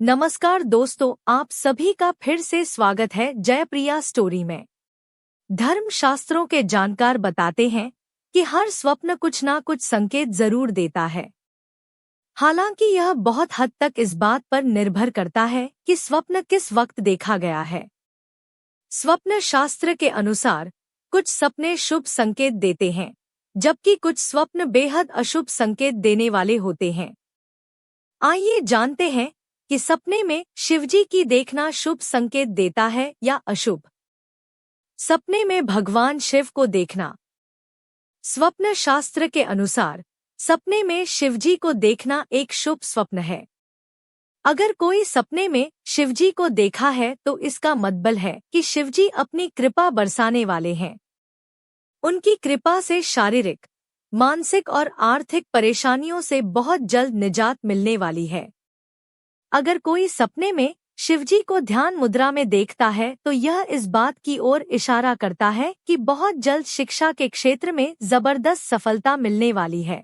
नमस्कार दोस्तों, आप सभी का फिर से स्वागत है जयप्रिया स्टोरी में। धर्म शास्त्रों के जानकार बताते हैं कि हर स्वप्न कुछ ना कुछ संकेत जरूर देता है। हालांकि यह बहुत हद तक इस बात पर निर्भर करता है कि स्वप्न किस वक्त देखा गया है। स्वप्न शास्त्र के अनुसार कुछ सपने शुभ संकेत देते हैं, जबकि कुछ स्वप्न बेहद अशुभ संकेत देने वाले होते हैं। आइए जानते हैं कि सपने में शिवजी की देखना शुभ संकेत देता है या अशुभ। सपने में भगवान शिव को देखना। स्वप्न शास्त्र के अनुसार सपने में शिवजी को देखना एक शुभ स्वप्न है। अगर कोई सपने में शिवजी को देखा है तो इसका मतलब है कि शिवजी अपनी कृपा बरसाने वाले हैं। उनकी कृपा से शारीरिक, मानसिक और आर्थिक परेशानियों से बहुत जल्द निजात मिलने वाली है। अगर कोई सपने में शिवजी को ध्यान मुद्रा में देखता है तो यह इस बात की ओर इशारा करता है कि बहुत जल्द शिक्षा के क्षेत्र में जबरदस्त सफलता मिलने वाली है।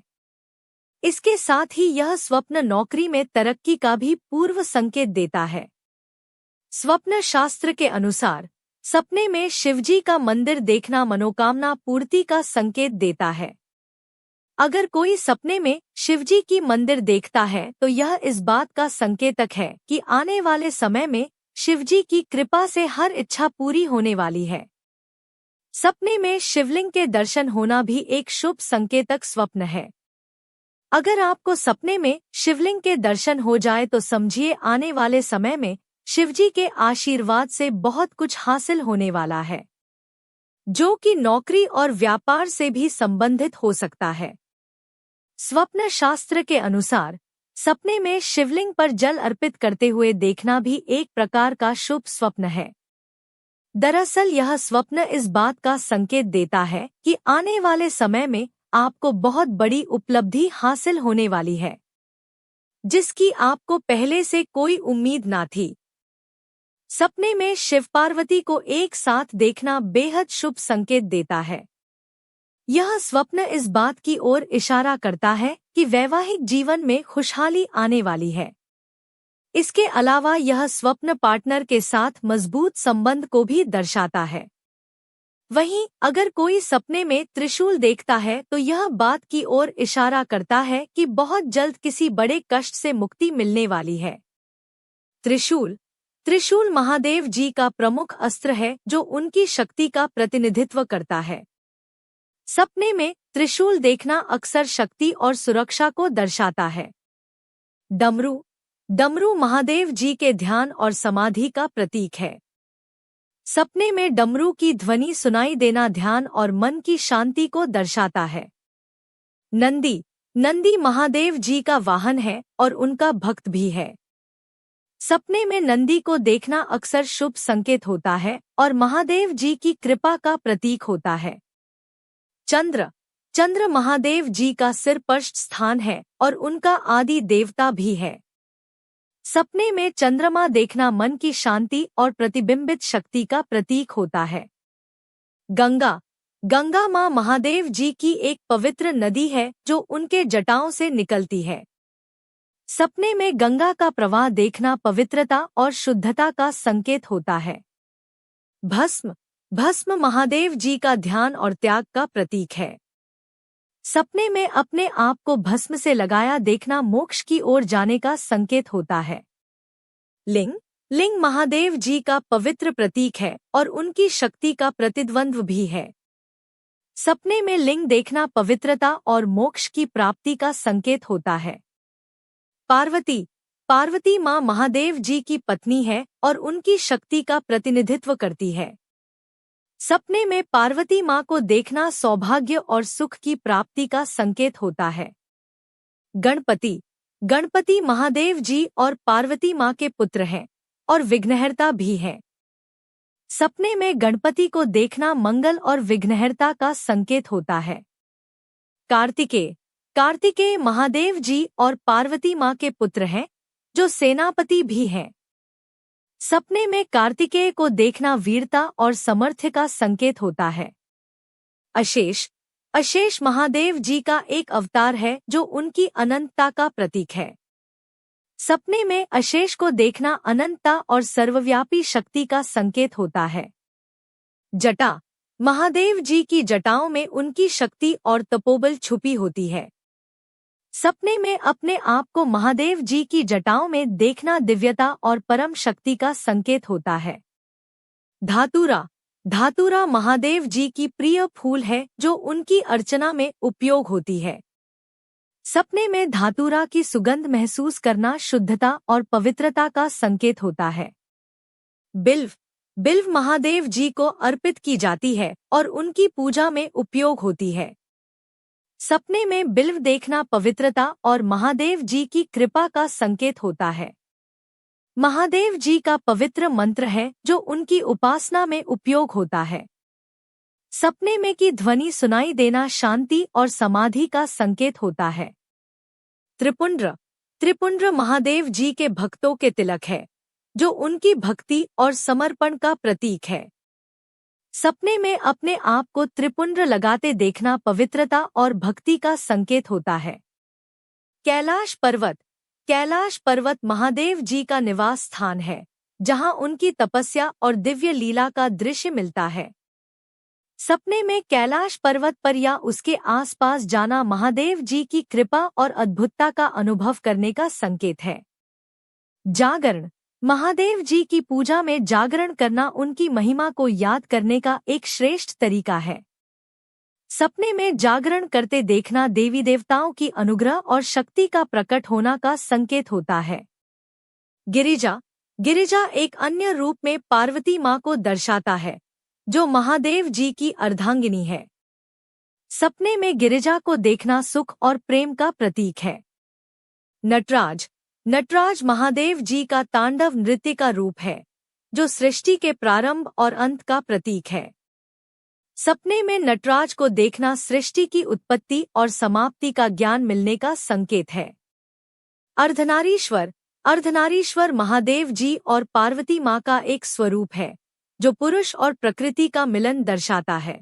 इसके साथ ही यह स्वप्न नौकरी में तरक्की का भी पूर्व संकेत देता है। स्वप्न शास्त्र के अनुसार सपने में शिवजी का मंदिर देखना मनोकामना पूर्ति का संकेत देता है। अगर कोई सपने में शिवजी की मंदिर देखता है तो यह इस बात का संकेतक है कि आने वाले समय में शिवजी की कृपा से हर इच्छा पूरी होने वाली है। सपने में शिवलिंग के दर्शन होना भी एक शुभ संकेतक स्वप्न है। अगर आपको सपने में शिवलिंग के दर्शन हो जाए तो समझिए आने वाले समय में शिवजी के आशीर्वाद से बहुत कुछ हासिल होने वाला है, जो कि नौकरी और व्यापार से भी संबंधित हो सकता है। स्वप्न शास्त्र के अनुसार सपने में शिवलिंग पर जल अर्पित करते हुए देखना भी एक प्रकार का शुभ स्वप्न है। दरअसल यह स्वप्न इस बात का संकेत देता है कि आने वाले समय में आपको बहुत बड़ी उपलब्धि हासिल होने वाली है, जिसकी आपको पहले से कोई उम्मीद ना थी। सपने में शिव पार्वती को एक साथ देखना बेहद शुभ संकेत देता है। यह स्वप्न इस बात की ओर इशारा करता है कि वैवाहिक जीवन में खुशहाली आने वाली है। इसके अलावा यह स्वप्न पार्टनर के साथ मजबूत संबंध को भी दर्शाता है। वहीं अगर कोई सपने में त्रिशूल देखता है तो यह बात की ओर इशारा करता है कि बहुत जल्द किसी बड़े कष्ट से मुक्ति मिलने वाली है। त्रिशूल महादेव जी का प्रमुख अस्त्र है जो उनकी शक्ति का प्रतिनिधित्व करता है। सपने में त्रिशूल देखना अक्सर शक्ति और सुरक्षा को दर्शाता है। डमरू महादेव जी के ध्यान और समाधि का प्रतीक है। सपने में डमरू की ध्वनि सुनाई देना ध्यान और मन की शांति को दर्शाता है। नंदी महादेव जी का वाहन है और उनका भक्त भी है। सपने में नंदी को देखना अक्सर शुभ संकेत होता है और महादेव जी की कृपा का प्रतीक होता है। चंद्र महादेव जी का सिर पृष्ठ स्थान है और उनका आदि देवता भी है। सपने में चंद्रमा देखना मन की शांति और प्रतिबिंबित शक्ति का प्रतीक होता है। गंगा मां महादेव जी की एक पवित्र नदी है जो उनके जटाओं से निकलती है। सपने में गंगा का प्रवाह देखना पवित्रता और शुद्धता का संकेत होता है। भस्म महादेव जी का ध्यान और त्याग का प्रतीक है। सपने में अपने आप को भस्म से लगाया देखना मोक्ष की ओर जाने का संकेत होता है। लिंग महादेव जी का पवित्र प्रतीक है और उनकी शक्ति का प्रतिद्वंद्व भी है। सपने में लिंग देखना पवित्रता और मोक्ष की प्राप्ति का संकेत होता है। पार्वती मां महादेव जी की पत्नी है और उनकी शक्ति का प्रतिनिधित्व करती है। सपने में पार्वती मां को देखना सौभाग्य और सुख की प्राप्ति का संकेत होता है। गणपति महादेव जी और पार्वती मां के पुत्र हैं और विघ्नहर्ता भी हैं। सपने में गणपति को देखना मंगल और विघ्नहर्ता का संकेत होता है। कार्तिकेय महादेव जी और पार्वती मां के पुत्र हैं जो सेनापति भी हैं। सपने में कार्तिकेय को देखना वीरता और सामर्थ्य का संकेत होता है। अशेष महादेव जी का एक अवतार है जो उनकी अनंतता का प्रतीक है। सपने में अशेष को देखना अनंतता और सर्वव्यापी शक्ति का संकेत होता है। जटा, महादेव जी की जटाओं में उनकी शक्ति और तपोबल छुपी होती है। सपने में अपने आप को महादेव जी की जटाओं में देखना दिव्यता और परम शक्ति का संकेत होता है। धातुरा, धातुरा महादेव जी की प्रिय फूल है जो उनकी अर्चना में उपयोग होती है। सपने में धातुरा की सुगंध महसूस करना शुद्धता और पवित्रता का संकेत होता है। बिल्व, बिल्व महादेव जी को अर्पित की जाती है और उनकी पूजा में उपयोग होती है। सपने में बिल्व देखना पवित्रता और महादेव जी की कृपा का संकेत होता है। महादेव जी का पवित्र मंत्र है जो उनकी उपासना में उपयोग होता है। सपने में की ध्वनि सुनाई देना शांति और समाधि का संकेत होता है। त्रिपुंड्र, त्रिपुंड्र महादेव जी के भक्तों के तिलक है जो उनकी भक्ति और समर्पण का प्रतीक है। सपने में अपने आप को त्रिपुंड्र लगाते देखना पवित्रता और भक्ति का संकेत होता है। कैलाश पर्वत, कैलाश पर्वत महादेव जी का निवास स्थान है जहां उनकी तपस्या और दिव्य लीला का दृश्य मिलता है। सपने में कैलाश पर्वत पर या उसके आसपास जाना महादेव जी की कृपा और अद्भुतता का अनुभव करने का संकेत है। जागरण, महादेव जी की पूजा में जागरण करना उनकी महिमा को याद करने का एक श्रेष्ठ तरीका है। सपने में जागरण करते देखना देवी देवताओं की अनुग्रह और शक्ति का प्रकट होना का संकेत होता है। गिरिजा, गिरिजा एक अन्य रूप में पार्वती माँ को दर्शाता है जो महादेव जी की अर्धांगिनी है। सपने में गिरिजा को देखना सुख और प्रेम का प्रतीक है। नटराज, नटराज महादेव जी का तांडव नृत्य का रूप है जो सृष्टि के प्रारंभ और अंत का प्रतीक है। सपने में नटराज को देखना सृष्टि की उत्पत्ति और समाप्ति का ज्ञान मिलने का संकेत है। अर्धनारीश्वर, अर्धनारीश्वर महादेव जी और पार्वती माँ का एक स्वरूप है जो पुरुष और प्रकृति का मिलन दर्शाता है।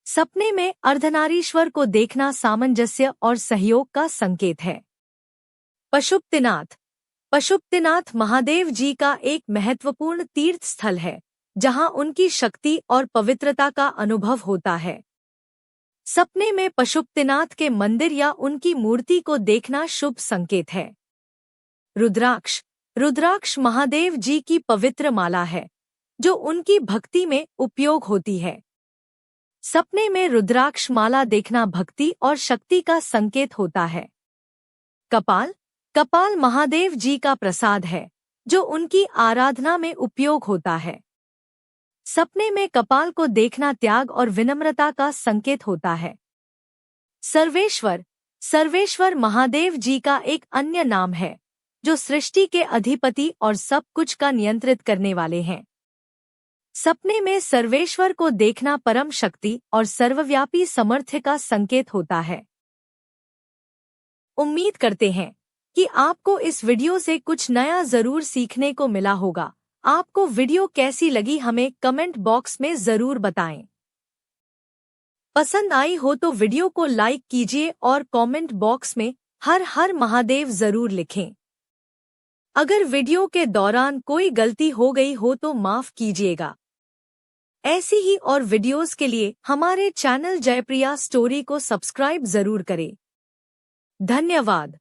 सपने में अर्धनारीश्वर को देखना सामंजस्य और सहयोग का संकेत है। पशुपतिनाथ, पशुपतिनाथ महादेव जी का एक महत्वपूर्ण तीर्थ स्थल है जहां उनकी शक्ति और पवित्रता का अनुभव होता है। सपने में पशुपतिनाथ के मंदिर या उनकी मूर्ति को देखना शुभ संकेत है। रुद्राक्ष, रुद्राक्ष महादेव जी की पवित्र माला है जो उनकी भक्ति में उपयोग होती है। सपने में रुद्राक्ष माला देखना भक्ति और शक्ति का संकेत होता है। कपाल, कपाल महादेव जी का प्रसाद है जो उनकी आराधना में उपयोग होता है। सपने में कपाल को देखना त्याग और विनम्रता का संकेत होता है। सर्वेश्वर, सर्वेश्वर महादेव जी का एक अन्य नाम है जो सृष्टि के अधिपति और सब कुछ का नियंत्रित करने वाले हैं। सपने में सर्वेश्वर को देखना परम शक्ति और सर्वव्यापी सामर्थ्य का संकेत होता है। उम्मीद करते हैं कि आपको इस वीडियो से कुछ नया जरूर सीखने को मिला होगा। आपको वीडियो कैसी लगी हमें कमेंट बॉक्स में जरूर बताएं। पसंद आई हो तो वीडियो को लाइक कीजिए और कमेंट बॉक्स में हर हर महादेव जरूर लिखें। अगर वीडियो के दौरान कोई गलती हो गई हो तो माफ कीजिएगा। ऐसी ही और वीडियोस के लिए हमारे चैनल जयप्रिया स्टोरी को सब्सक्राइब जरूर करें। धन्यवाद।